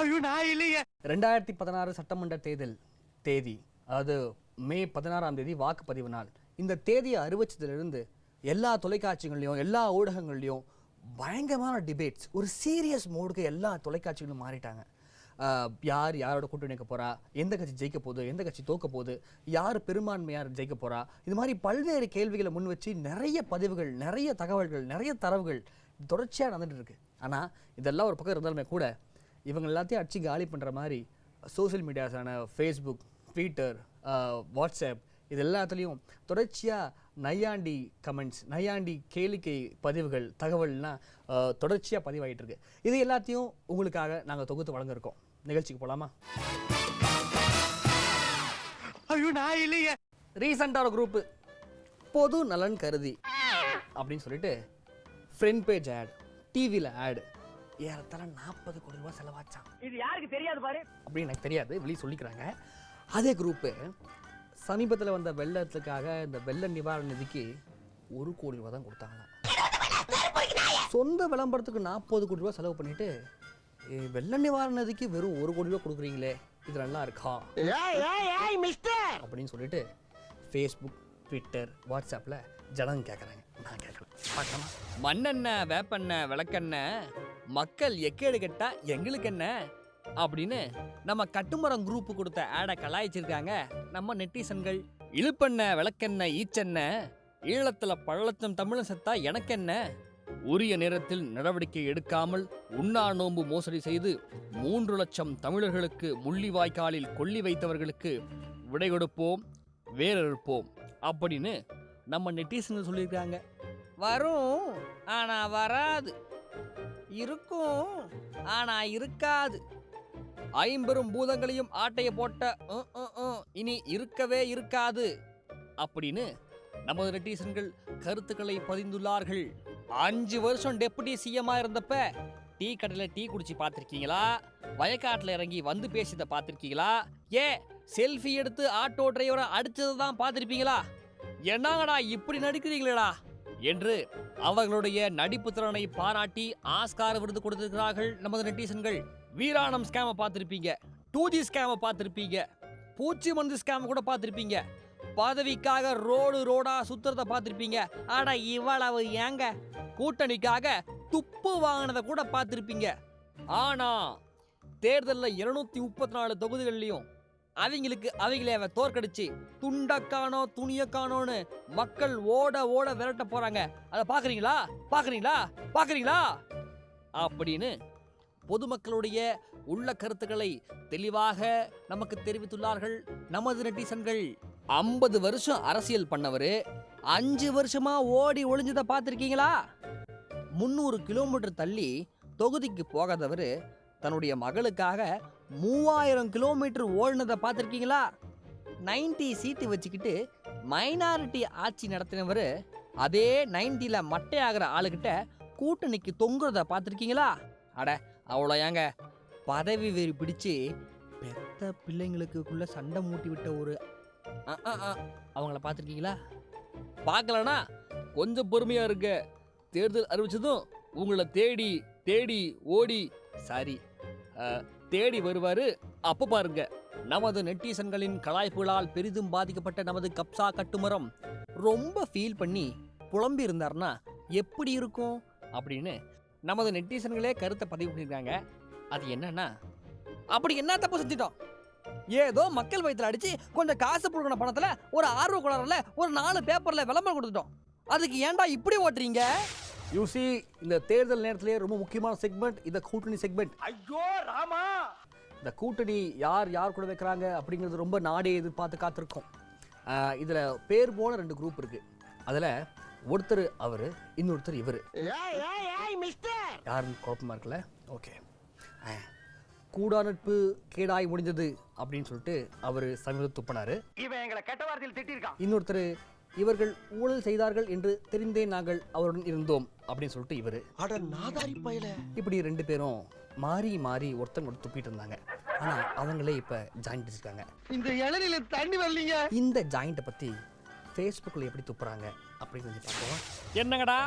ஐயோ நான் இல்லையே. 2016 சட்டமன்ற தேர்தல் தேதி, அதாவது மே 16ஆம் தேதி வாக்குப்பதிவு நாள். இந்த தேதியை அறிவிச்சதுலேருந்து எல்லா தொலைக்காட்சிகள்லையும் எல்லா ஊடகங்கள்லையும் பயங்கரமான டிபேட்ஸ், ஒரு சீரியஸ் மோடுக்கு எல்லா தொலைக்காட்சிகளும் மாறிட்டாங்க. யார் யாரோட கூட்டணி வைக்க போகிறா, எந்த கட்சி ஜெயிக்க போகுது, எந்த கட்சி தோக்க போகுது, யார் பெரும்பான்மையார் ஜெயிக்க போகிறா, இது மாதிரி பல்வேறு கேள்விகளை முன் வச்சு நிறைய பதிவுகள், நிறைய தகவல்கள், நிறைய தரவுகள் தொடர்ச்சியாக நடந்துட்டு இருக்கு. ஆனால் இதெல்லாம் ஒரு பக்கம் இருந்தாலுமே கூட இவங்க எல்லாத்தையும் அடிச்சு காலி பண்ணுற மாதிரி சோசியல் மீடியாஸான ஃபேஸ்புக், ட்விட்டர், வாட்ஸ்அப், இது எல்லாத்துலேயும் தொடர்ச்சியாக நையாண்டி கமெண்ட்ஸ், நையாண்டி கேளிக்கை பதிவுகள், தகவல்னால் தொடர்ச்சியாக பதிவாகிட்டு இருக்கு. இது எல்லாத்தையும் உங்களுக்காக நாங்கள் தொகுத்து வழங்கியிருக்கோம். நிகழ்ச்சிக்கு போகலாமா? ஐயோ நான் இல்லையே. ரீசெண்டாக ஒரு குரூப்பு பொது நலன் கருதி அப்படின்னு சொல்லிட்டு ஃப்ரண்ட் பேஜ் ஆட், டிவியில் ஆட், ஏறத்தாழ 40 கோடி ரூபாய் செலவாச்சான். இது யாருக்கு தெரியாது பாரு அப்படின்னு எனக்கு தெரியாது, வெளியே சொல்லிக்கிறாங்க. அதே குரூப்பு சமீபத்தில் வந்த வெள்ளத்துக்காக இந்த வெள்ள நிவாரண நிதிக்கு 1 கோடி ரூபா தான் கொடுத்தாங்களாம். சொந்த விளம்பரத்துக்கு 40 கோடி ரூபா செலவு பண்ணிட்டு வெள்ள நிவாரண நிதிக்கு வெறும் 1 கோடி ரூபா கொடுக்குறீங்களே, இது நல்லா இருக்கா அப்படின்னு சொல்லிட்டு ஃபேஸ்புக், ட்விட்டர், வாட்ஸ்அப்பில் ஜனங்க கேட்குறாங்க. நான் கேட்கல. பார்க்கலாமா? மண்ணெண்ணெய், வேப்பெண்ணெய், விளக்கெண்ணெய், மக்கள் எக்கேடு கெட்டா எங்களுக்கு என்ன அப்படின்னு நம்ம கட்டுமரம் குரூப்பு கொடுத்த ஆடை கலாய்ச்சிருக்காங்க நம்ம நெட்டிசன்கள். இழுப்பெண்ணெய், விளக்கெண்ணெய், ஈச்செண்ணெய், ஈழத்தில் பழலட்சம் தமிழன் செத்தா எனக்கென்ன, உரிய நேரத்தில் நடவடிக்கை எடுக்காமல் உண்ணா நோன்பு மோசடி செய்து 3 லட்சம் தமிழர்களுக்கு முள்ளிவாய்க்காலில் கொல்லி வைத்தவர்களுக்கு விடை கொடுப்போம், வேறறுப்போம் அப்படின்னு நம்ம நெட்டிசன்கள் சொல்லியிருக்காங்க. வரும் ஆனா வராது, இருக்கும் ஆனா இருக்காது, 50 பூதங்களையும் ஆட்டைய போட்ட இனி இருக்கவே இருக்காது அப்படின்னு நமது நெட்டிசன்கள் கருத்துக்களை பதிந்துள்ளார்கள். 5 வருஷம் டெப்புட்டி சிஎம்மா இருந்தப்ப டீ கடையில் டீ குடிச்சு பார்த்துருக்கீங்களா? வயக்காட்டில் இறங்கி வந்து பேசியதை பார்த்துருக்கீங்களா? செல்ஃபி எடுத்து ஆட்டோ டிரைவரை அடிச்சதை தான் பார்த்துருப்பீங்களா? என்னங்கடா இப்படி நடிக்கிறீங்களா என்று அவர்களுடைய நடிப்பு திறனை பாராட்டி ஆஸ்கார் விருது கொடுத்திருக்கிறார்கள் நமது நெட்டிசன்கள். வீராணம் ஸ்கேமை பார்த்துருப்பீங்க, 2G ஸ்கேமை பார்த்துருப்பீங்க, பூச்சி மருந்து ஸ்கேமை கூட பார்த்துருப்பீங்க, பதவிக்காக ரோடா சுத்துறத பார்த்துருப்பீங்க. ஆனா இவ்வளவு ஏங்க கூட்டணிக்காக துப்பு வாங்கினதை கூட பார்த்துருப்பீங்க. ஆனா தேர்தலில் 234 தொகுதிகள்லையும் அவங்களே தோற்கடிச்சு துண்டக்கானோ துணியக்கானோன்னு மக்கள் ஓட விரட்ட போறாங்க. அதை பாக்குறீங்களா அப்படின்னு பொதுமக்களுடைய உள்ள கருத்துக்களை தெளிவாக நமக்கு தெரிவித்துள்ளார்கள் நமது நெட்டிசன்கள். 50 வருஷம் அரசியல் பண்ணவரு 5 வருஷமா ஓடி ஒளிஞ்சதை பார்த்துருக்கீங்களா? 300 கிலோமீட்டர் தள்ளி தொகுதிக்கு போகாதவர் தன்னுடைய மகளுக்காக 3000 கிலோமீட்டர் ஓடினதை பார்த்துருக்கீங்களா? 90 சீட்டு வச்சுக்கிட்டு மைனாரிட்டி ஆட்சி நடத்தினவர் அதே 90ல் மட்டையாகிற ஆளுகிட்ட கூட்டணிக்கு தொங்குறத பார்த்துருக்கீங்களா? அட அவ்வளோ ஏங்க, பதவி வெறி பிடிச்சு பெத்த பிள்ளைங்களுக்குள்ள சண்டை மூட்டி விட்ட ஒரு அவங்கள பார்த்துருக்கீங்களா? பார்க்கலனா கொஞ்சம் பொறுமையா இருக்க. தேர்தல் அறிவிச்சதும் உங்களை தேடி ஓடி தேடி வருவாரு, அப்ப பாருங்க. நமது நெட்டிசன்களின் கலாய்ப்புகளால் பெரிதும் பாதிக்கப்பட்ட நமது கப்சா கட்டுமரம் ரொம்ப ஃபீல் பண்ணி புலம்பி இருந்தார்னா எப்படி இருக்கும் அப்படின்னு நமது நெட்டிசன்களே கருத்தை பதிவு பண்ணியிருக்காங்க. அது என்னன்னா, அப்படி என்ன தப்பு செஞ்சிட்டோம்? ஏதோ மக்கள் வயிற்றுல அடிச்சு கொஞ்சம் காசு புடுங்கின பணத்துல ஒரு ஆர்வ குளறல ஒரு 4 பேப்பர்ல விளம்பரம் கொடுத்துட்டோம். அதுக்கு ஏன்டா இப்படி ஓட்டுறீங்க? யூசி, இந்த தேர்தல் நேரத்திலே ரொம்ப முக்கியமான செக்மெண்ட் இந்த கூட்டணி செக்மெண்ட். ஐயோ ராமா, இந்த கூட்டணி யார் கூட வைக்கிறாங்க அப்படிங்கிறது ரொம்ப நாடே எதிர்பார்த்து காத்திருக்கோம். இதுல பேர் போன 2 குரூப் இருக்கு. அதுல ஒருத்தர் அவரு, இன்னொருத்தர் இவரு. யாருன்னு குழப்பமா இருக்குல்ல? ஓகே. கூடா நட்பு கேடாய் முடிஞ்சது அப்படின்னு சொல்லிட்டு அவரு சமீபத்தில் துப்பினாரு. இவன் எங்களை கெட்ட வார்த்தையில் திட்டிருக்கான். இன்னொருத்தர் இவர்கள் ஊழல் செய்தார்கள் என்று தெரிந்தே நாங்கள் அவருடன் இருந்தோம் அப்படின்னு சொல்லிட்டு இவரு. இப்படி 2 பேரும் மாறி ஒருத்தன் துப்பிட்டு இருந்தாங்க. ஆனா அவங்களே இப்ப ஜாயிண்ட் வச்சிருக்காங்க. இந்த இளநில தண்ணி வரலீங்க. இந்த ஜாயிண்ட்டை பத்தி ஃபேஸ்புக்கில் எப்படி துப்புறாங்க அப்படின்னு கொஞ்சம் பார்ப்போம். என்னங்கடா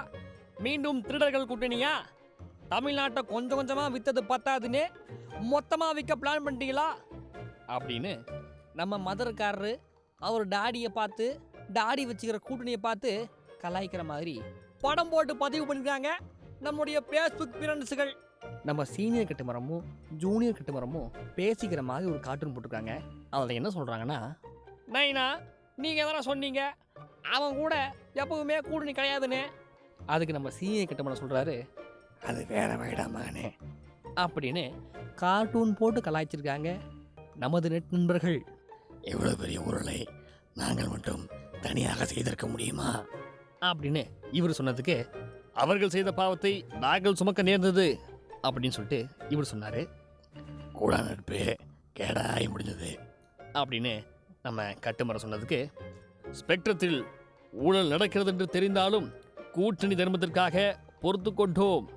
மீண்டும் திருடர்கள் கூட்டணியா? தமிழ்நாட்டை கொஞ்சம் கொஞ்சமாக விற்றது பத்தாதுன்னு மொத்தமாக விற்க பிளான் பண்ணிட்டீங்களா அப்படின்னு நம்ம மதர்காரரு அவர் டாடியை பார்த்து டாடி வச்சுக்கிற கூட்டணியை பார்த்து கலாய்க்கிற மாதிரி படம் போட்டு பதிவு பண்ணிருக்காங்க நம்முடைய ஃபேஸ்புக் ஃப்ரெண்ட்ஸுகள். நம்ம சீனியர் கட்டுமரமும் ஜூனியர் கட்டுமரமும் பேசிக்கிற மாதிரி ஒரு கார்ட்டூன் போட்டிருக்காங்க. அதில் என்ன சொல்கிறாங்கன்னா, நைனா நீங்கள் எதனா சொன்னீங்க அவன் கூட எப்பவுமே கூட்டணி கிடையாதுன்னு. அதுக்கு நம்ம சீனியர் கட்டுமரம் சொல்கிறாரு, அது வேற வேடா மகனே அப்படின்னு கார்ட்டூன் போட்டு கலாய்ச்சிருக்காங்க நமது நெட் நண்பர்கள். எவ்வளோ பெரிய ஊழலை நாங்கள் மட்டும் தனியாக செய்திருக்க முடியுமா அப்படின்னு இவர் சொன்னதுக்கு, அவர்கள் செய்த பாவத்தை நாங்கள் சுமக்க நேர்ந்தது அப்படின்னு சொல்லிட்டு இவர் சொன்னார். கூட நட்பு கேடாய் முடிஞ்சது அப்படின்னு நம்ம கட்டுமரம் சொன்னதுக்கு, ஸ்பெக்ட்ரத்தில் ஊழல் நடக்கிறது என்று தெரிந்தாலும் கூட்டணி தர்மத்திற்காக பொறுத்து கொண்டோம்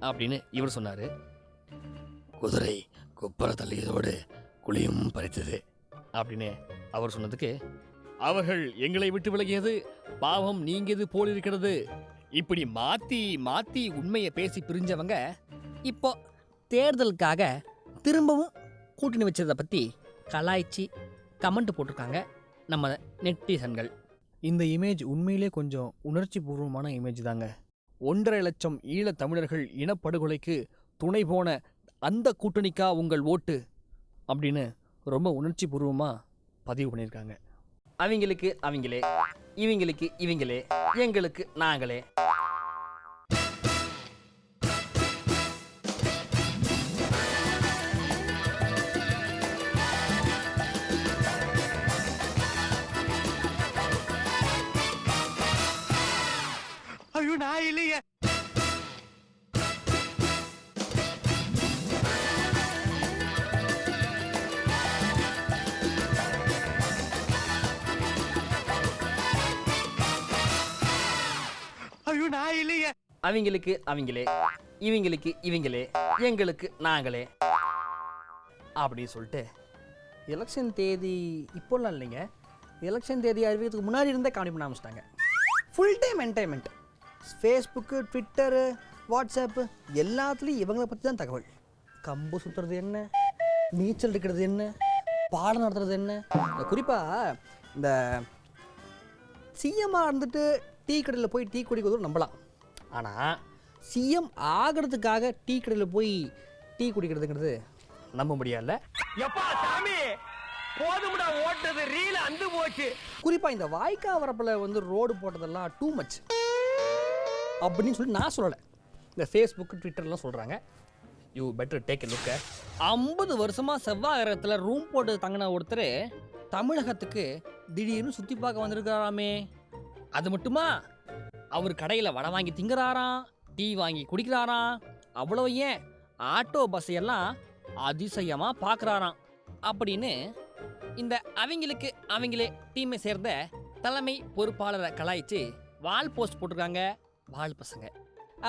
அப்படின்னு இவர் சொன்னார். குதிரை குப்பரை தள்ளியதோடு குழியும் பறித்தது அப்படின்னு அவர் சொன்னதுக்கு, அவர்கள் எங்களை விட்டு விலகியது பாவம் நீங்கியது போல் இருக்கிறது. இப்படி மாற்றி மாற்றி உண்மையை பேசி பிரிஞ்சவங்க இப்போ தேர்தலுக்காக திரும்பவும் கூட்டணி வச்சதை பற்றி கலாய்ச்சி கமெண்ட் போட்டிருக்காங்க நம்ம நெட்டிசன்கள். இந்த இமேஜ் உண்மையிலே கொஞ்சம் உணர்ச்சி பூர்வமான இமேஜ் தாங்க. 1.5 லட்சம் ஈழத் தமிழர்கள் இனப்படுகொலைக்கு துணை போன அந்த கூட்டணிக்கா உங்கள் ஓட்டு அப்படின்னு ரொம்ப உணர்ச்சி பூர்வமாக பதிவு பண்ணியிருக்காங்க. அவங்களுக்கு அவங்களே, இவங்களுக்கு இவங்களே, எங்களுக்கு நாங்களே. ஐயோ நான் இல்லையே. ஐயோ நான் இல்லையே. அவங்களுக்கு அவங்களே, இவங்களுக்கு இவங்களே, எங்களுக்கு நாங்களே அப்படின்னு சொல்லிட்டு எலெக்ஷன் தேதி இப்போல்லாம் இல்லைங்க, எலெக்ஷன் தேதி அறிவிக்கிறதுக்கு முன்னாடி இருந்தே காமெடி பண்ண ஆரம்பிச்சிட்டாங்க. Full time entertainment. Facebook, Twitter, WhatsApp எல்லாத்துலேயும் இவங்களை பற்றி தான் தகவல். கம்பு சுற்றுறது என்ன, நீச்சல் இருக்கிறது என்ன, பாடம் நடத்துறது என்ன. குறிப்பாக இந்த சிஎம்மாக இருந்துட்டு டீ கடையில் போய் டீ குடிக்கிறதும் நம்பலாம். ஆனால் சிஎம் ஆகிறதுக்காக டீ கடையில் போய் டீ குடிக்கிறதுங்கிறது நம்ப முடியல. எப்பா சாமி போதும்டா ஓட்டது ரீல அந்து போச்சு. குறிப்பாக இந்த வாய்க்கா வரப்பில் வந்து ரோடு போட்டதெல்லாம் டூ மச் அப்படின்னு சொல்லி நான் சொல்லலை, இந்த ஃபேஸ்புக்கு ட்விட்டர்லாம் சொல்கிறாங்க. You better take a look. 50 வருஷமாக செவ்வாய் கிரகத்தில் ரூம் போட்டு தங்கின ஒருத்தர் தமிழகத்துக்கு திடீர்னு சுற்றி பார்க்க வந்திருக்காராமே. அது மட்டுமா, அவர் கடையில் வடை வாங்கி திங்குறாராம், டீ வாங்கி குடிக்கிறாராம். அவ்வளோ ஏன் ஆட்டோ பஸ்ஸையெல்லாம் அதிசயமாக பார்க்குறாராம் அப்படின்னு இந்த அவங்களுக்கு அவங்களே டீமை சேர்ந்த தலைமை பொறுப்பாளரை கலாய்ச்சி வால் போஸ்ட் போட்டிருக்காங்க வால் பசங்க.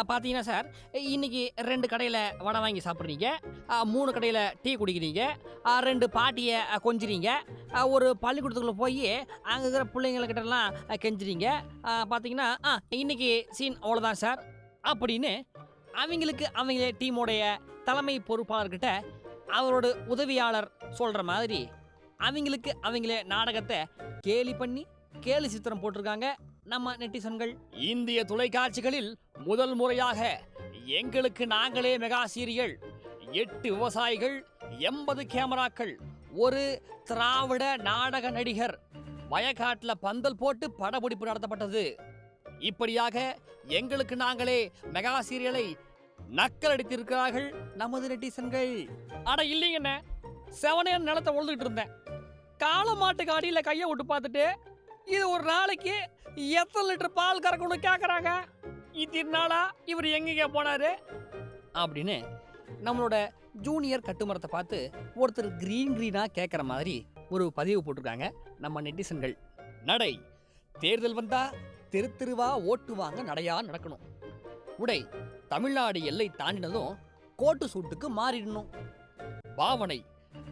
பார்த்தீங்கன்னா சார், இன்றைக்கி 2 கடையில் வடை வாங்கி சாப்பிட்றீங்க, 3 கடையில் டீ குடிக்கிறீங்க, 2 பாட்டியை கொஞ்சிறீங்க, ஒரு பள்ளிக்கூடத்துக்குள்ளே போய் அங்கே இருக்கிற பிள்ளைங்கக்கிட்டலாம் கெஞ்சுறீங்க. பார்த்தீங்கன்னா இன்றைக்கி சீன் அவ்வளோதான் சார் அப்படின்னு அவங்களுக்கு அவங்களே டீமோடைய தலைமை பொறுப்பாளர்கிட்ட அவரோட உதவியாளர் சொல்கிற மாதிரி அவங்களுக்கு அவங்களே நாடகத்தை கேலி பண்ணி கேலி சித்திரம் போட்டிருக்காங்க நம்ம நெட்டிசன்கள். இந்திய தொலைக்காட்சிகளில் முதல் முறையாக எங்களுக்கு நாங்களே மெகா சீரியல், 8 விவசாயிகள், 80 கேமராக்கள், ஒரு திராவிட நாடக நடிகர், வயக்காட்டில் பந்தல் போட்டு படப்பிடிப்பு நடத்தப்பட்டது. இப்படியாக எங்களுக்கு நாங்களே மெகா சீரியலை நக்கல் அடித்திருக்கிறார்கள் நமது நெட்டிசன்கள். ஆனா இல்லைங்கண்ண, செவனேன் நிலத்தை உழுதுகிட்டு இருந்தேன், காளை மாட்டுக்கு அடியில் கையை விட்டு பார்த்துட்டு இது ஒரு நாளைக்கு எத்தனை லிட்டர் பால் கறக்கணும்னு கேட்குறாங்க. இதனால இவர் எங்கேங்க போனாரு அப்படின்னு நம்மளோட ஜூனியர் கட்டுமரத்தை பார்த்து ஒருத்தர் கிரீனாக கேட்குற மாதிரி ஒரு பதிவு போட்டிருக்காங்க நம்ம நெட்டிசன்கள். நடை, தேர்தல் வந்தா தெரு தெருவா ஓட்டு வாங்க நடையா நடக்கணும். உடை, தமிழ்நாடு எல்லை தாண்டினதும் கோட்டு சூட்டுக்கு மாறிடணும். பாவனை,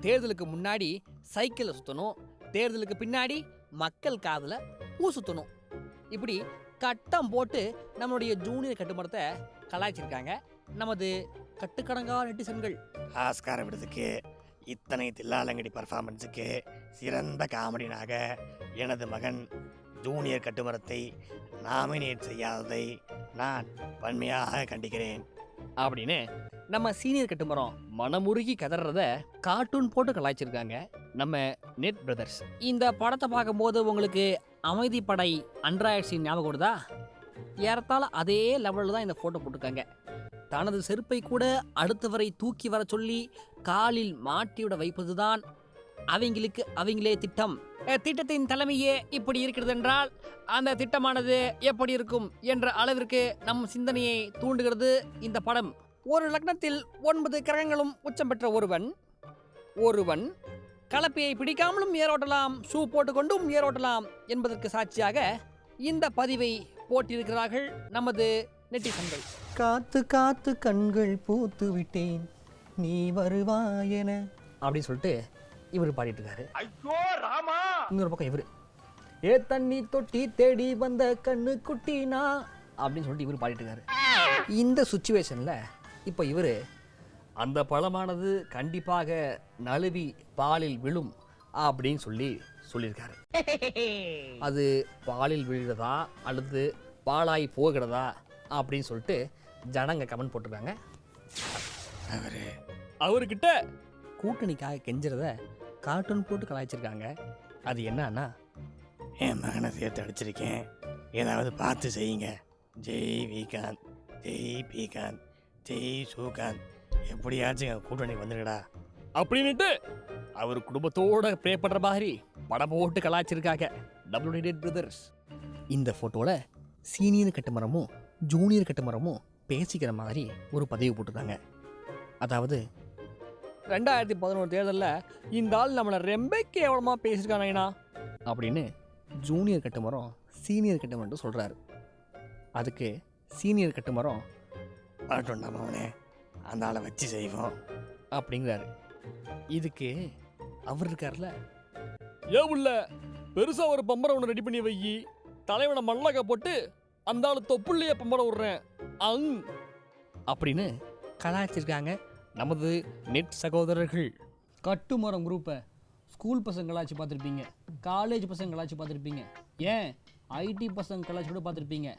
தேர்தலுக்கு முன்னாடி சைக்கிளை சுற்றணும், தேர்தலுக்கு பின்னாடி மக்கள் காதில் பூ சுற்றணும். இப்படி கட்டம் போட்டு நம்மளுடைய ஜூனியர் கட்டுமரத்தை கலாய்ச்சிருக்காங்க நமது கட்டுக்கடங்கா நெட்டிசன்கள். ஆஸ்கார விருதுக்கு இத்தனை தில்லாலங்கடி பர்ஃபார்மன்ஸுக்கு சிறந்த காமெடியனாக எனது மகன் ஜூனியர் கட்டுமரத்தை நாமினேட் செய்யாததை நான் வன்மையாக கண்டிக்கிறேன் அப்படின்னு நம்ம சீனியர் கட்டுமரம் மனமுருகி கதறத கார்ட்டூன் போட்டு கலாய்ச்சிருக்காங்க நம்ம நெட் பிரதர்ஸ். இந்த படத்தை பார்க்கும்போது உங்களுக்கு அமைதி படை அண்ட்ராய்ட் சீன் ஞாபகம் வருதா? ஏறத்தாழ அதே லெவலில் தான் இந்த ஃபோட்டோ போட்டிருக்காங்க. தனது செருப்பை கூட அடுத்தவரை தூக்கி வர சொல்லி காலில் மாட்டிவிட வைப்பதுதான் அவங்களே திட்டம். திட்டத்தின் தலைமையே இப்படி இருக்கிறது என்றால் அந்த திட்டமானது எப்படி இருக்கும் என்ற அளவிற்கு நம் சிந்தனையை தூண்டுகிறது இந்த படம். ஒரு லக்னத்தில் 9 கிரகங்களும் உச்சம் பெற்ற ஒருவன் கலப்பையை பிடிக்காமலும் ஏரோட்டலாம், ஷூ போட்டுக்கொண்டும் ஏரோட்டலாம் என்பதற்கு சாட்சியாக இந்த பதிவை போட்டிருக்கிறார்கள் நமது நெட்டிசன்கள். காத்து காத்து கண்கள் பூத்து விட்டேன் நீ வருவாயென அப்படின்னு சொல்லிட்டு இவர் பாடிட்டு இருக்காரு. ஐயோ ராமா! இன்னொரு பக்கம் இவர் தண்ணி தொட்டி தேடி வந்த கண்ணு குட்டினா அப்படின்னு சொல்லிட்டு இவர் பாடிட்டு இருக்காரு. இந்த சுச்சுவேஷன்ல இப்போ இவர் அந்த பழமானது கண்டிப்பாக நழுவி பாலில் விழும் அப்படின்னு சொல்லியிருக்காரு. அது பாலில் விழுகிறதா அல்லது பாலாய் போகிறதா அப்படின்னு சொல்லிட்டு ஜனங்க கமெண்ட் போட்டிருக்காங்க. அவர்கிட்ட கூட்டணிக்காக கெஞ்சுறத கார்ட்டூன் போட்டு கலாய்ச்சிருக்காங்க. அது என்னன்னா, என் மகனை சேர்த்து அடிச்சிருக்கேன், ஏதாவது பார்த்து செய்யுங்க. ஜெய் விகாந்த், ஜெய் பிகாந்த், ஜெய் சுகாந்த், எப்படியாச்சும் கூட்டணி வந்துடுடா அப்படின்னுட்டு அவர் குடும்பத்தோட ப்ரே பண்ற மாதிரி படம் போட்டு கலாய்ச்சிருக்காங்க டபுள்யூ பிரதர்ஸ். இந்த போட்டோல சீனியர் கட்டுமரமும் ஜூனியர் கட்டுமரமும் பேசிக்கிற மாதிரி ஒரு பதிவு போட்டிருக்காங்க. அதாவது 2011 தேர்தலில் இந்த ஆள் நம்மளை ரொம்ப கேவலமாக பேசியிருக்கானேண்ணா அப்படின்னு ஜூனியர் கட்டுமரம் சீனியர் கட்டுமரம் சொல்கிறாரு. அதுக்கு சீனியர் கட்டுமரம் பாட்டோண்டாம அவனே அந்த ஆளை வச்சு செய்வோம் அப்படிங்கிறாரு. இதுக்கு அவர் இருக்கார்ல, ஏன் உள்ள பெருசாக ஒரு பம்பரை ஒன்று ரெடி பண்ணி வை, தலைவனை மல்லாக்க போட்டு அந்த ஆள் தொப்புள்ளையே பம்பரை விடுறேன் அப்படின்னு கலாய்ச்சிருக்காங்க நமது நெட் சகோதரர்கள். கட்டுமரம் குரூப்பை ஸ்கூல் பசங்க கலாய்ச்சி பார்த்துருப்பீங்க, காலேஜ் பசங்க கலாய்ச்சி பார்த்துருப்பீங்க, ஏன் ஐடி பசங்க கலாய்ச்சி கூட பார்த்துருப்பீங்க.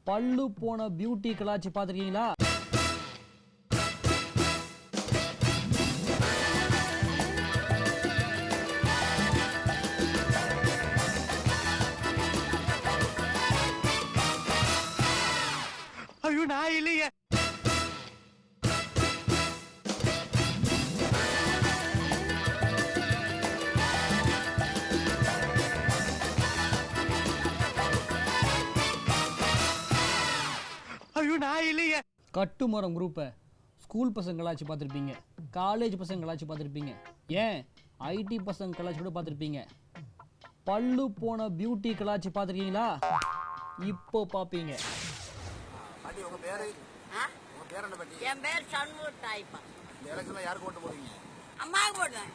பல்லு போன பியூட்டி கலாய்ச்சி பார்த்துருக்கீங்களா? ஐயோ நான் இல்லையே. கட்டுமரம் குரூப்பை ஸ்கூல் பசங்க கலாய்ச்சி பார்த்துருப்பீங்க, காலேஜ் பசங்க கலாய்ச்சி பார்த்துருப்பீங்க, ஏன் ஐடி பசங்க கலாய்ச்சி கூட பார்த்துருப்பீங்க. பல்லு போன பியூட்டி கலாய்ச்சி பார்த்துருக்கீங்களா? இப்போ பார்ப்பீங்க. என் பேர் சண்முக தாய்ப்பா. யாருக்கு ஓட்டு போடுவீங்க? அம்மாவுக்கு போடுவேன்.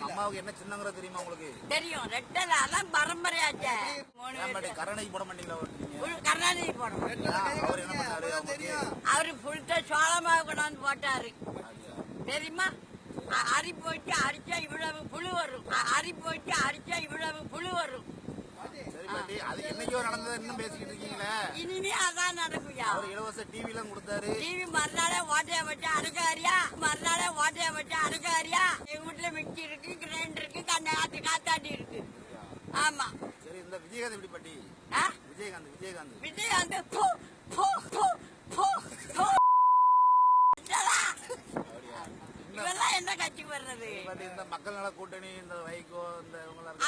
அம்மாவுக்கு என்ன சின்னங்கிறது தெரியுமா உங்களுக்கு? தெரியும், ரெட்டல அதான் பரம்பரையாச்சே. கருணைக்கு போட மாட்டீங்களா? கருணாநிதி போடுவோம். அவர் என்ன பண்ணாரு? அவரு புளித்த சோளமாவு கொண்டாந்து போட்டாரு தெரியுமா? அரி போயிட்டு அரிச்சா இவ்வளவு புழு வரும், அரி போயிட்டு அரிச்சா இவ்வளவு புழு வரும். அது என்னைக்கோ நடந்தது இன்னும் பேசிக்கிட்டு இருக்கீங்களே? இனிமே அதான் நடக்குயா. அவர் இலவச டிவி எல்லாம் கொடுத்தாரு. டிவி மறுநாளே ஓட்டைய வச்சு அறுக்காரியா, மறுநாளே ஓட்டைய வச்சு அறுக்காரியா. எங்க வீட்டுல மிக்சி இருக்கு, கிரைண்டர் இருக்கு, காத்தாடி இருக்கு. ஆமா. சரி, இந்த விஜயகாந்த் எப்படி பட்டி? விஜயகாந்த் இதெல்லாம் என்ன கட்சி வர்றது? இந்த மக்கள் நல கூட்டணி, இந்த வைகோ, இந்த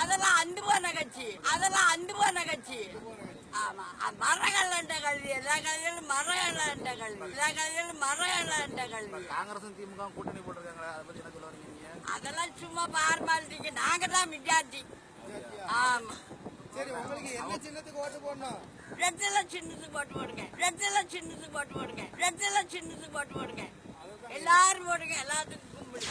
அதெல்லாம் அண்டு போன கட்சி, அதெல்லாம் அண்டு போன கட்சி. ஆமா, மரங்கள் என்ற கல்வி, எல்லா கல்வியிலும் மரங்கள் என்ற கல்வி, எல்லா கல்வியிலும் மரங்கள் என்ற கல்வி. காங்கிரசும் திமுக கூட்டணி போட்டிருக்காங்க, அதை பத்தி என்ன சொல்ல வரீங்க? அதெல்லாம் சும்மா பார்மாலிட்டிக்கு. நாங்க தான் விஜயார்த்தி. ஆமா. சரி, உங்களுக்கு என்ன சின்னத்துக்கு ஓட்டு போடணும்? ரெட்டல சின்னத்துக்கு போட்டு போடுங்க, ரெட்டல சின்னத்துக்கு போட்டு போடுங்க, ரெட்டல சின்னத்துக்கு போட்டு போடுங்க. எல்லாரும் போடுங்க, எல்லாத்துக்கும் கும்பிடு.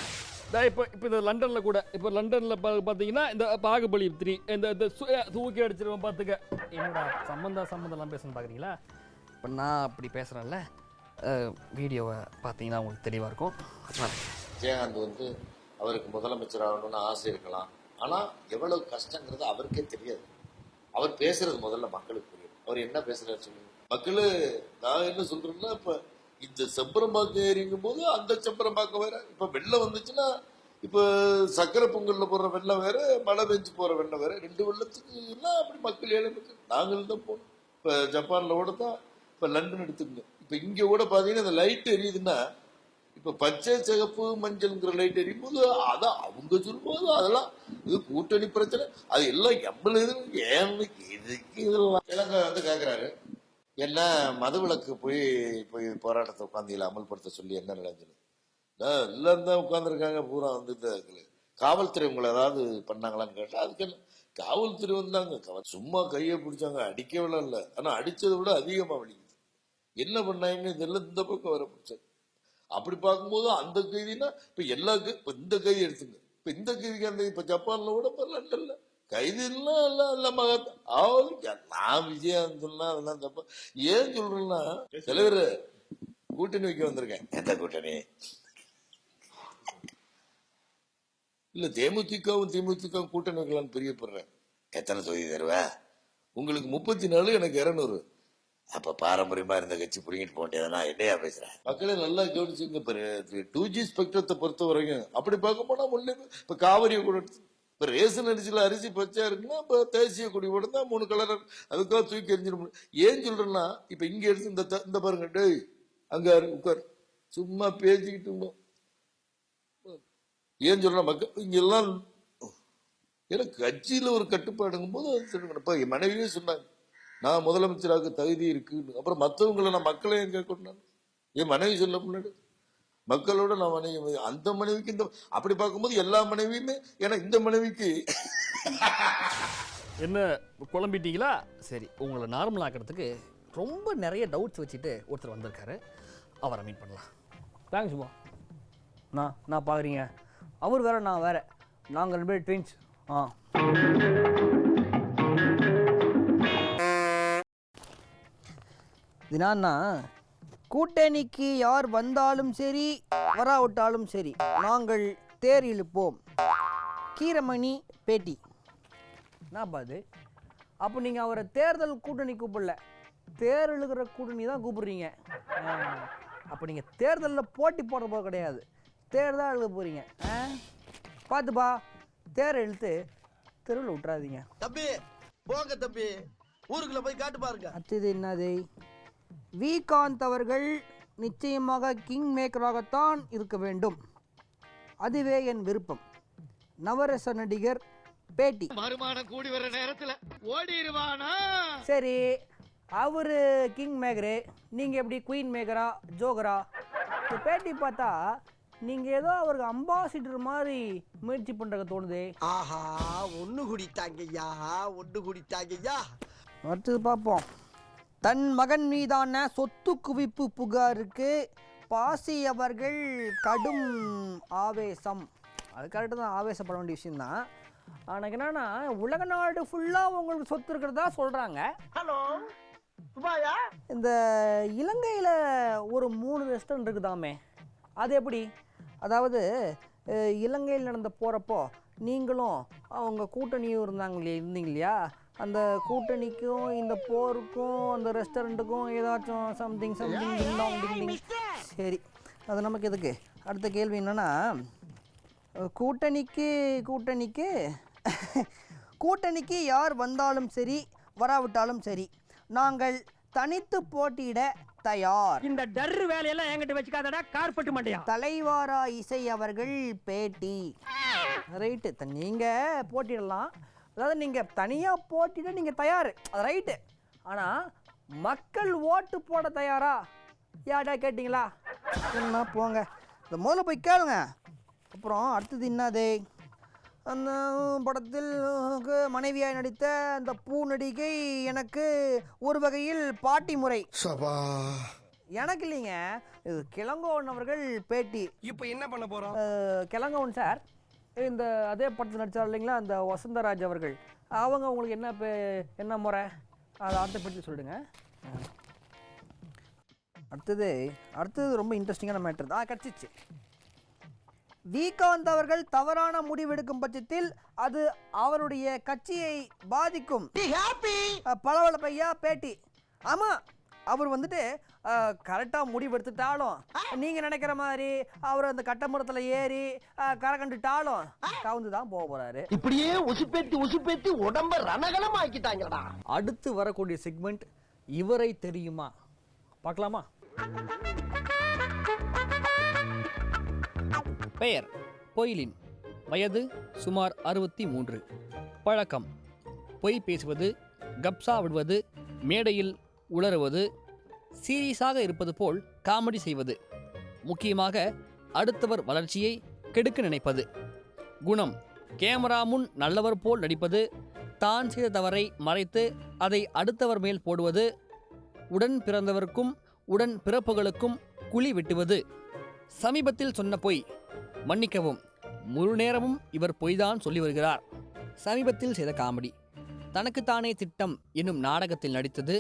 இப்போ இந்த லண்டனில் கூட இப்போ லண்டனில் பார்த்தீங்கன்னா இந்த பாகுபலி 3 இந்த தூக்கி அடிச்சிருவோம் பார்த்துக்க. என்னடா சம்மந்தம்லாம் பேசணும்னு பார்க்குறீங்களா? இப்போ நான் அப்படி பேசுகிறேன்ல, வீடியோவை பார்த்தீங்கன்னா உங்களுக்கு தெளிவாக இருக்கும். விஜயகாந்த் வந்து அவருக்கு முதலமைச்சர் ஆகணும்னு ஆசை இருக்கலாம், ஆனால் எவ்வளவு கஷ்டங்கிறது அவருக்கே தெரியாது. அவர் பேசுறது முதல்ல மக்களுக்கு புரியும். அவர் என்ன பேசுறாரு சொல்லுங்க. மக்களு நான் என்ன சொல்றேன்னா, இப்போ இந்த செம்பரம்பாக்கம் ஏறிங்கும் போது அந்த செம்பரம்பாக்கம் வேற, இப்போ வெள்ளம் வந்துச்சுன்னா இப்போ சக்கரை பொங்கல்ல போடுற வெள்ளம் வேற, மழை பெஞ்சு போற வெள்ளம் வேற. 2 வெள்ளத்துக்கு எல்லாம் அப்படி மக்கள் ஏழைக்கு நாங்கள் தான் போகணும். இப்போ ஜப்பான்ல கூட தான், இப்போ லண்டன் எடுத்துக்கங்க, இப்போ இங்கே கூட பார்த்தீங்கன்னா இந்த லைட் எரியுதுன்னா, இப்போ பச்சை சிகப்பு மஞ்சள்ங்கிற லைட் எரியும் போது அதான் அவங்க சொல்லும்போது அதெல்லாம் இது கூட்டணி பிரச்சனை, அது எல்லாம் எவ்வளவு ஏன்னு எதுக்கு இதெல்லாம் இலங்கை வந்து கேட்குறாரு. என்ன மதுவிலக்கு போய் போராட்டத்தை உட்காந்து அமல்படுத்த சொல்லி என்ன நினைஞ்சது? எல்லாம் தான் உட்காந்துருக்காங்க பூரா வந்து காவல்துறை உங்களை ஏதாவது பண்ணாங்களான்னு கேட்டா அதுக்கு என்ன, காவல்துறை வந்தாங்க சும்மா கையை பிடிச்சாங்க, அடிக்கவே இல்லை, ஆனா அடிச்சதை விட அதிகமா வலிக்குது. என்ன பண்ணாங்கன்னு இதெல்லாம் இந்த பக்கம் வர பிடிச்சாங்க. அப்படி பார்க்கும்போது அந்த கைதினா இப்ப இப்ப இந்த கைதி எடுத்துங்க, இப்ப இந்த கைதிக்கு அந்த இப்ப ஜப்பான்ல கூட லண்டன்ல கைது எல்லாம் நான் விஜயகாந்த் சொன்னா அதெல்லாம் தப்பா. ஏன் சொல்றேன்னா, தலைவர் கூட்டணி வைக்க வந்திருக்கேன். எந்த கூட்டணி இல்ல, தேமுதிகவும் கூட்டணி வைக்கலான்னு பிரியப்படுறேன். எத்தனை தொகுதி தருவ? உங்களுக்கு 34, எனக்கு 200. அப்ப பாரம்பரியமா இருந்த கட்சி புடிங்கிட்டு போட்டேன். நான் என்னையா பேசுறேன்? மக்களே நல்லா கவனிச்சுங்க. 2G ஸ்பெக்ட்ரத்தை பொறுத்த வரைக்கும் அப்படி பார்க்க போனா முன்னே இப்ப காவிரியை கூட இப்ப ரேஷன் அரிசியில அரிசி பச்சையா இருக்குன்னா இப்ப தேசிய கொடி கூட தான் 3 கலர், அதுக்காக தூக்கி எரிஞ்சிடும். ஏன் சொல்றேன்னா, இப்ப இங்க எடுத்து இந்த பாருங்க, டேய் அங்க உட்கார், சும்மா பேசிக்கிட்டு இருந்தோம். ஏன் சொல்ற மக்கள் இங்க எல்லாம் ஏன்னா கட்சியில ஒரு கட்டுப்பாடுங்கும் போது இப்ப என் மனைவியே சொன்னாங்க, நான் முதலமைச்சராக தகுதி இருக்குன்னு. அப்புறம் மற்றவங்களை நான் மக்களையும் கேட்கணும். என் மனைவி சொல்ல முன்னாடி மக்களோட நான் மனைவி, அந்த மனைவிக்கு இந்த அப்படி பார்க்கும்போது எல்லா மனைவியுமே, ஏன்னா இந்த மனைவிக்கு என்ன குழம்பிட்டீங்களா? சரி, உங்களை நார்மல் ஆக்கிறதுக்கு ரொம்ப நிறைய டவுட்ஸ் வச்சுட்டு ஒருத்தர் வந்திருக்காரு, அவரை மீட் பண்ணலாம். தேங்க்ஸ்மா. நான் பார்க்குறீங்க, அவர் வேற நான் வேற, நாங்கள் 2 பேரும் ட்வின்ஸ். தினான்னா, கூட்டணிக்கு யார் வந்தாலும் சரி வராவிட்டாலும் சரி நாங்கள் தேர் இழுப்போம். கீரமணி பேட்டி. என்ன பாது? அப்போ நீங்கள் அவரை தேர்தல் கூட்டணி கூப்பிடல, தேர் இழுக்கிற கூட்டணி தான் கூப்பிடுறீங்க. அப்போ நீங்கள் தேர்தலில் போட்டி போட போக கிடையாது, தேர் தான் எழுத போகிறீங்க. பார்த்துப்பா, தேரை இழுத்து தெருவில் விட்டுறாதீங்க. தம்பி போங்க தம்பி, ஊருக்குள்ள போய் காட்டு பாருங்க. அடுத்தது என்னது? விகாந்த் அவர்கள் நிச்சயமாக கிங் மேக்கராகத்தான் இருக்க வேண்டும், அதுவே என் விருப்பம். நவரச நடிகர் பேட்டி. வருமானம் கூடி வர நேரத்தில் ஓடிடுவானா? சரி, அவரு கிங் மேக்கரு, நீங்க எப்படி குயின் மேக்கரா ஜோகரா? பேட்டி பார்த்தா நீங்க ஏதோ அவருக்கு அம்பாசிடர் மாதிரி முயற்சி பண்றத தோணுதே. ஆஹா, ஒண்ணு குடித்தாங்கய்யா, ஒண்ணு குடித்தாங்கய்யா. அடுத்தது பார்ப்போம். தன் மகன் மீதான சொத்து குவிப்பு புகாருக்கு பாசி அவர்கள் கடும் ஆவேசம். அது கரெக்டு தான், ஆவேசப்பட வேண்டிய விஷயம்தான். ஆனால் என்னன்னா, உலக நாடு ஃபுல்லாக உங்களுக்கு சொத்து இருக்கிறதா சொல்கிறாங்க. ஹலோ துபாயா? இந்த இலங்கையில் ஒரு 3 ரெஸ்டாரண்ட் இருக்குதாமே, அது எப்படி? அதாவது இலங்கையில் நடந்த போகிறப்போ நீங்களும் அவங்க கூட்டணியும் இருந்தீங்க இல்லையா, அந்த கூட்டணிக்கும் இந்த போருக்கும் அந்த ரெஸ்டாரண்ட்டுக்கும் ஏதாச்சும் சம்திங் டிங். சரி, அது நமக்கு எதுக்கு. அடுத்த கேள்வி என்னென்னா, கூட்டணிக்கு யார் வந்தாலும் சரி வராவிட்டாலும் சரி நாங்கள் தனித்து போட்டியிட தயார். இந்த டர்ரு வேலையெல்லாம் என்கிட்ட வச்சுக்காதடா, கார்பெட் மண்டையா. தலைவாரா இசை அவர்கள் பேட்டி. ரைட்டு, நீங்கள் போட்டிடலாம், அதாவது நீங்கள் தனியாக போட்டிட நீங்கள் தயார், அது ரைட்டு. ஆனால் மக்கள் ஓட்டு போட தயாரா? யார்டா கேட்டிங்களா? என்ன போங்க, இந்த முதல்ல போய் கேளுங்க. அப்புறம் அடுத்தது என்னது? அந்த படத்தில் மனைவியாய் நடித்த அந்த பூ நடிகை எனக்கு ஒரு வகையில் பாட்டி முறை. எனக்கு இல்லைங்க, இது கிளங்கோவன் அவர்கள் பேட்டி. இப்போ என்ன பண்ண போறோம்? கிளங்கோவன் சார் இந்த அதே படத்தில் நடித்தார் இல்லைங்களா, அந்த வசந்தராஜ் அவர்கள், அவங்க உங்களுக்கு என்ன முறை, அதை அடுத்த பற்றி சொல்லிடுங்க. அடுத்தது ரொம்ப இன்ட்ரெஸ்டிங்கான மேட்டர் தான். கிடச்சிச்சு. விகாந்த் அவர்கள் தவறான முடிவெடுக்கும் பட்சத்தில் அது அவருடைய கட்சியை பாதிக்கும். பளபளப்பையா பேட்டி. ஆமாம், அவர் வந்துட்டு கரெக்டாக முடிவெடுத்துட்டாலும் நீங்கள் நினைக்கிற மாதிரி அவர் அந்த கட்டமரத்தில் ஏறி கரை கண்டுட்டாலும் கவுந்து தான் போக போகிறாரு. இப்படியே உசுப்பேத்தி உடம்ப ரணகலம் ஆக்கிட்டாங்கடா. அடுத்து வரக்கூடிய செக்மெண்ட் இவரை தெரியுமா? பார்க்கலாமா? பெயர் பொய்லின். வயது சுமார் 63. பழக்கம் பொய் பேசுவது, கப்சா விடுவது, மேடையில் உளறுவது, சீரியஸாக இருப்பது போல் காமெடி செய்வது, முக்கியமாக அடுத்தவர் வளர்ச்சியை கெடுக்க நினைப்பது. குணம் கேமரா முன் நல்லவர் போல் நடிப்பது, தான் செய்த தவறை மறைத்து அதை அடுத்தவர் மேல் போடுவது, உடன் பிறந்தவருக்கும் உடன் பிறப்புகளுக்கும் குழி வெட்டுவது. சமீபத்தில் சொன்ன பொய். மன்னிக்கவும், முழு நேரமும் இவர் பொய்தான் சொல்லி வருகிறார். சமீபத்தில் செய்த காமெடி. தனக்குத்தானே திட்டம் என்னும் நாடகத்தில் நடித்தது,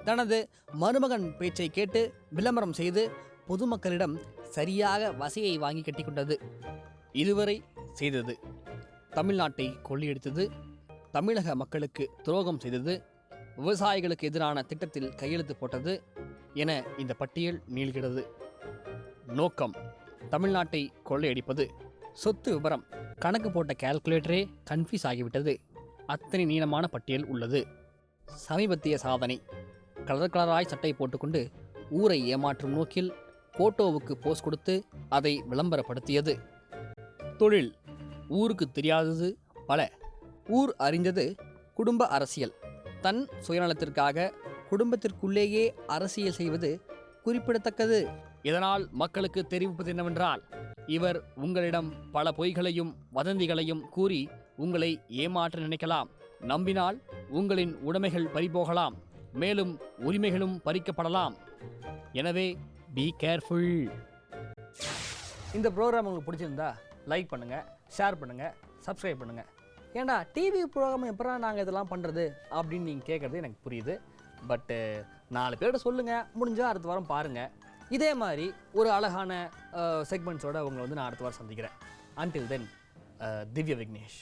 தனது மருமகன் பேச்சை கேட்டு விளம்பரம் செய்து பொதுமக்களிடம் சரியாக வசையை வாங்கி கட்டிக்கொண்டது. இதுவரை செய்தது தமிழ்நாட்டை கொள்ளையடித்தது, தமிழக மக்களுக்கு துரோகம் செய்தது, விவசாயிகளுக்கு எதிரான திட்டத்தில் கையெழுத்து போட்டது என இந்த பட்டியல் நீள்கிறது. நோக்கம் தமிழ்நாட்டை கொள்ளையடிப்பது. சொத்து விவரம் கணக்கு போட்ட கால்குலேட்டரே கன்ஃபியூஸ் ஆகிவிட்டது. அத்தனை நீளமான பட்டியல் உள்ளது. சமீபத்திய சாதனை கலர் கலராய் சட்டை போட்டுக்கொண்டு ஊரை ஏமாற்றும் நோக்கில் போட்டோவுக்கு போஸ் கொடுத்து அதை விளம்பரப்படுத்தியது. தொழில் ஊருக்கு தெரியாதது பல, ஊர் அறிந்தது குடும்ப அரசியல். தன் சுயநலத்திற்காக குடும்பத்திற்குள்ளேயே அரசியல் செய்வது குறிப்பிடத்தக்கது. இதனால் மக்களுக்கு தெரிவிப்பது என்னவென்றால், இவர் உங்களிடம் பல பொய்களையும் வதந்திகளையும் கூறி உங்களை ஏமாற்ற நினைக்கலாம். நம்பினால் உங்களின் உடைமைகள் பறிபோகலாம், மேலும் உரிமைகளும் பறிக்கப்படலாம். எனவே பி கேர்ஃபுல். இந்த ப்ரோக்ராம் உங்களுக்கு பிடிச்சிருந்தா லைக் பண்ணுங்கள், ஷேர் பண்ணுங்கள், சப்ஸ்கிரைப் பண்ணுங்கள். ஏண்டா டிவி ப்ரோக்ராம் எப்போ நாங்கள் இதெல்லாம் பண்ணுறது அப்படின்னு நீங்கள் கேட்குறது எனக்கு புரியுது. பட்டு 4 பேர்கிட்ட சொல்லுங்கள், முடிஞ்சால் அடுத்த வாரம் பாருங்கள். இதே மாதிரி ஒரு அழகான செக்மெண்ட்ஸோடு உங்களை நான் அடுத்த வாரம் சந்திக்கிறேன். Until then, திவ்ய விக்னேஷ்.